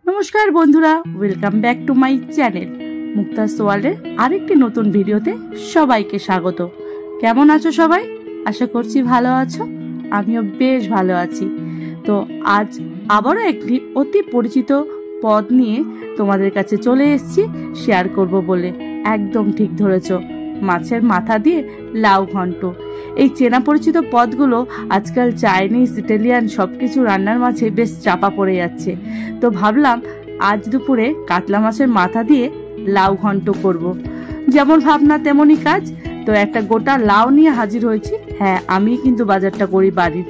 নমস্কার বন্ধুরা, welcome back to my channel Mukta's ওয়ার্ল্ডের আরেকটি নতুন ভিডিওতে সবাইকে স্বাগত। কেমন আছো সবাই? আশা করছি ভালো আছো। আমিও বেশ ভালো আছি। তো আজ আবারও একটি অতি পরিচিত পদ নিয়ে তোমাদের কাছে চলে এসেছি শেয়ার করব বলে। একদম ঠিক ধরেছো, মাছের মাথা দিয়ে লাউ ঘন্ট। এই চেনা পরিচিত পদগুলো আজকাল চাইনিজ, ইটালিয়ান সবকিছু রান্নার মাঝে বেশ চাপা পড়ে যাচ্ছে। তো ভাবলাম আজ দুপুরে কাতলা মাছের মাথা দিয়ে লাউ ঘন্ট করব। যেমন ভাবনা তেমনই কাজ। তো একটা গোটা লাউ নিয়ে হাজির হয়েছি। হ্যাঁ, আমি কিন্তু বাজারটা করি বাড়ির।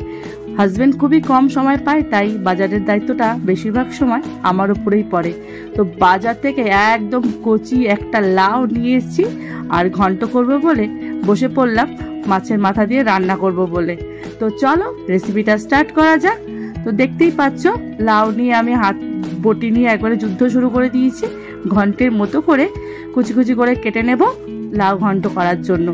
হাজবেন্ড খুবই কম সময় পায়, তাই বাজারের দায়িত্বটা বেশিরভাগ সময় আমার উপরেই পড়ে। তো বাজার থেকে একদম কচি একটা লাউ নিয়ে এসেছি আর ঘন্ট করবো বলে বসে পড়লাম মাছের মাথা দিয়ে রান্না করব বলে। তো চলো রেসিপিটা স্টার্ট করা যাক। তো দেখতেই পাচ্ছ, লাউ নিয়ে আমি হাত বটি নিয়ে একবারে যুদ্ধ শুরু করে দিয়েছি। ঘন্টের মতো করে কুচি কুচি করে কেটে নেব লাউ ঘন্ট করার জন্য।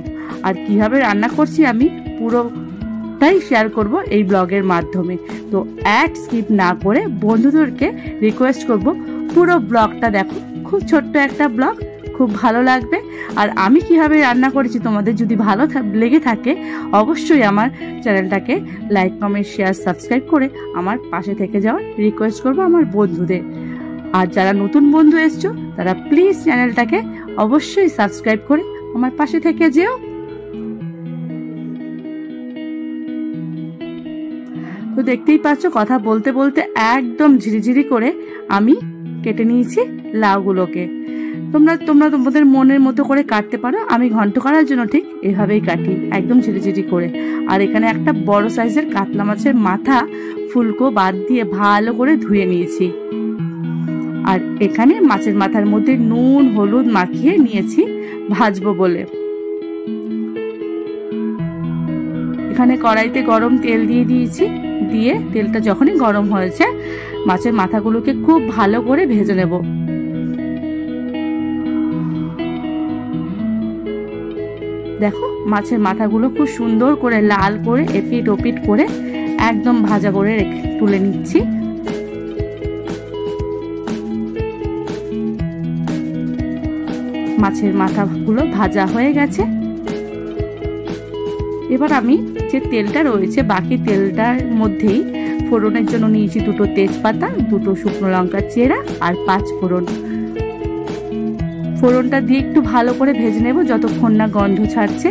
আর কিভাবে রান্না করছি আমি পুরোটাই শেয়ার করব এই ব্লগের মাধ্যমে। তো অ্যাড স্কিপ না করে বন্ধুদেরকে রিকোয়েস্ট করব পুরো ব্লগটা দেখো। খুব ছোট্ট একটা ব্লগ, খুব ভালো লাগবে। আর আমি কিভাবে রান্না করেছি তোমাদের যদি ভালো লেগে থাকে অবশ্যই আমার চ্যানেলটাকে লাইক, কমেন্ট, শেয়ার, সাবস্ক্রাইব করে আমার পাশে থেকে যাওয়ার রিকোয়েস্ট করব আমার বন্ধুদের। আর যারা নতুন বন্ধু এসছো তারা প্লিজ চ্যানেলটাকে অবশ্যই সাবস্ক্রাইব করে আমার পাশে থেকে যেও। তো দেখতেই পাচ্ছ, কথা বলতে বলতে একদম ঝিরিঝিরি করে আমি কেটে নিয়েছি লাউগুলোকে। তোমরা তোমাদের মনের মতো করে কাটতে পারো। আমি ঘন্ট করার জন্য ঠিক এভাবেই কাটি, একদম ঝিরিঝিরি করে। আর এখানে একটা বড় সাইজের কাতলা মাছের মাথা ফুলকো বাদ দিয়ে ভালো করে ধুয়ে নিয়েছি। আর এখানে মাছের মাথার মধ্যে নুন হলুদ মাখিয়ে নিয়েছি ভাজবো বলে। এখানে কড়াইতে গরম তেল দিয়ে দিয়েছি। দিয়ে তেলটা যখনই গরম হয়েছে মাছের মাথাগুলোকে খুব ভালো করে ভেজে নেব। দেখো, মাছের মাথাগুলো খুব সুন্দর করে লাল করে এপিট ওপিট করে একদম ভাজা করে তুলে নিচ্ছি। মাছের মাথাগুলো ভাজা হয়ে গেছে। এবার আমি যে তেলটা রয়েছে বাকি তেলটার মধ্যেই ফোড়নের জন্য নিয়েছি দুটো তেজপাতা, দুটো শুকনো লঙ্কা চেরা আর 5 ফোড়ন। ফোড়নটা দিয়ে একটু ভালো করে ভেজে নেব যতক্ষণ না গন্ধ ছাড়ছে।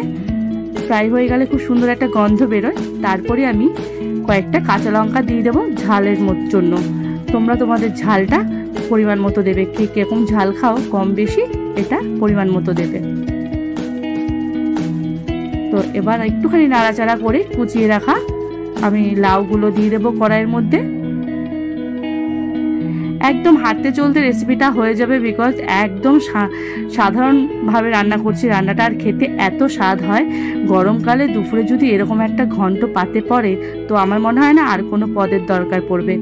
ফ্রাই হয়ে গেলে খুব সুন্দর একটা গন্ধ বেরোয়। তারপরে আমি কয়েকটা কাঁচা লঙ্কা দিয়ে দেবো ঝালের জন্য। তোমরা তোমাদের ঝালটা পরিমাণ মতো দেবে। কে কিরকম ঝাল খাও, কম বেশি এটা পরিমাণ মতো দেবে। তো এবার একটুখানি নাড়াচাড়া করে কুচিয়ে রাখা আমি লাউগুলো দিয়ে দেবো কড়াইয়ের মধ্যে। একদম হাঁটতে চলতে রেসিপিটা হয়ে যাবে, বিকজ একদম সাধারণভাবে রান্না করছি। রান্নাটা আর খেতে এত স্বাদ হয়। গরমকালে দুপুরে যদি এরকম একটা ঘন্ট পাতে পড়ে তো আমার মনে হয় না আর কোনো পদের দরকার পড়বে।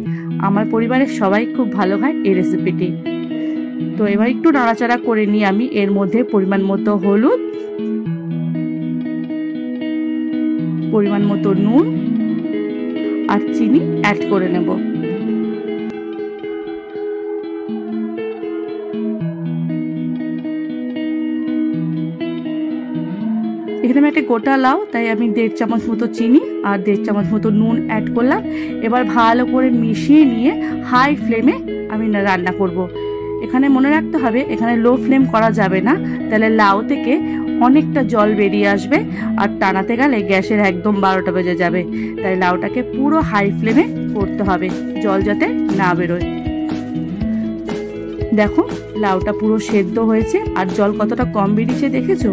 আমার পরিবারের সবাই খুব ভালো খায় এই রেসিপিটি। তো এবার একটু নাড়াচাড়া করে নিয়ে আমি এর মধ্যে পরিমাণ মতো হলুদ, পরিমাণ মতো নুন আর চিনি অ্যাড করে নেব। এখানে আমি একটা গোটা লাউ, তাই আমি 1.5 চামচ মতো চিনি আর 1.5 চামচ মতো নুন অ্যাড করলাম। এবার ভালো করে মিশিয়ে নিয়ে হাই ফ্লেমে আমি রান্না করব। এখানে মনে রাখতে হবে, এখানে লো ফ্লেম করা যাবে না, তাহলে লাউ থেকে অনেকটা জল বেরিয়ে আসবে আর টানাতে গেলে গ্যাসের একদম 12টা বেজে যাবে। তাই লাউটাকে পুরো হাই ফ্লেমে করতে হবে, জল যাতে না বেরোয়। দেখো, লাউটা পুরো সেদ্ধ হয়েছে আর জল কতটা কম বেরিয়েছে দেখেছো?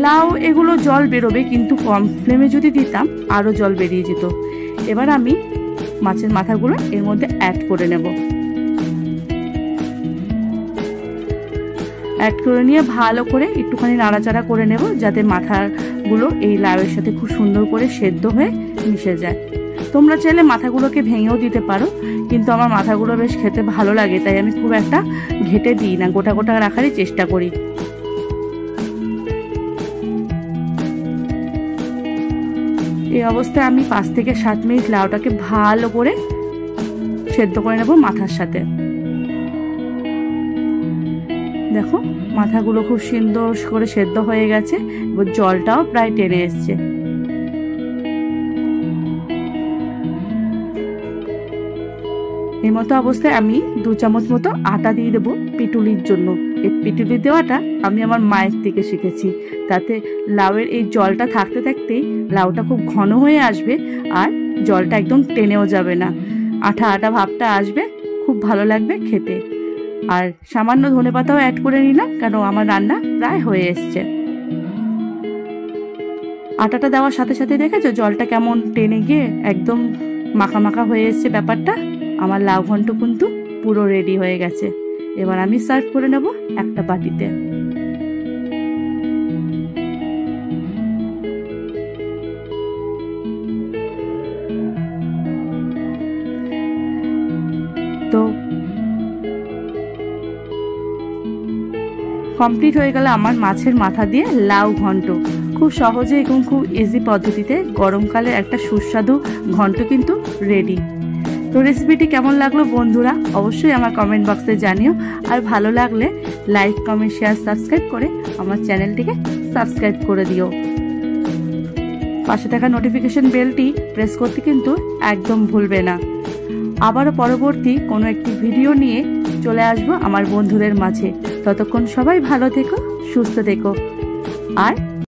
লাউ এগুলো জল বেরোবে, কিন্তু কম ফ্লেমে যদি দিতাম আরো জল বেরিয়ে যেত। এবার আমি মাছের মাথাগুলো এর মধ্যে অ্যাড করে নেব। অ্যাড করে নিয়ে ভালো করে একটুখানি নাড়াচাড়া করে নেব যাতে মাথাগুলো এই লাউয়ের সাথে খুব সুন্দর করে সেদ্ধ হয়ে মিশে যায়। তোমরা চাইলে মাথাগুলোকে ভেঙেও দিতে পারো, কিন্তু আমার মাথাগুলো বেশ খেতে ভালো লাগে, তাই আমি খুব একটা ঘেটে দিই না, গোটা গোটা রাখারই চেষ্টা করি। এই অবস্থায় আমি 5 থেকে 7 মিনিট লাউটাকে ভালো করে সেদ্ধ করে নেব মাথার সাথে। দেখো মাথাগুলো খুব সুন্দর করে সেদ্ধ হয়ে গেছে, এবার জলটাও প্রায় টেনে এসছে। এই মতো অবস্থায় আমি 2 চামচ মতো আটা দিয়ে দেবো পিটুলির জন্য। এই পিটুলি দেওয়াটা আমি আমার মায়ের থেকে শিখেছি, তাতে লাউয়ের এই জলটা থাকতে থাকতেই লাউটা খুব ঘন হয়ে আসবে আর জলটা একদম টেনেও যাবে না, আঠা আঠা ভাবটা আসবে, খুব ভালো লাগবে খেতে। আর সামান্য ধনেপাতাও অ্যাড করে নিলাম, কারণ আমার রান্না প্রায় হয়ে এসছে। আটাটা দেওয়ার সাথে সাথে দেখেছো জলটা কেমন টেনে গিয়ে একদম মাখা মাখা হয়ে এসছে ব্যাপারটা। আমার লাউ ঘন্ট কিন্তু পুরো রেডি হয়ে গেছে। এবার আমি সার্ভ করে নেব একটা বাটিতে। তো কমপ্লিট হয়ে গেল আমার মাছের মাথা দিয়ে লাউ ঘন্ট। খুব সহজে এবং খুব ইজি পদ্ধতিতে গরমকালে একটা সুস্বাদু ঘন্ট কিন্তু রেডি। তো রেসিপিটি কেমন লাগলো বন্ধুরা অবশ্যই আমার কমেন্ট বক্সে জানিও। আর ভালো লাগলে লাইক, কমেন্ট, শেয়ার, সাবস্ক্রাইব করে আমার চ্যানেলটিকে সাবস্ক্রাইব করে দিও। পাশে থাকা নোটিফিকেশন বেলটি প্রেস করতে কিন্তু একদম ভুলবে না। আবারও পরবর্তী কোনো একটি ভিডিও নিয়ে চলে আসবো আমার বন্ধুদের মাঝে। ততক্ষণ সবাই ভালো থেকো, সুস্থ থেকো আর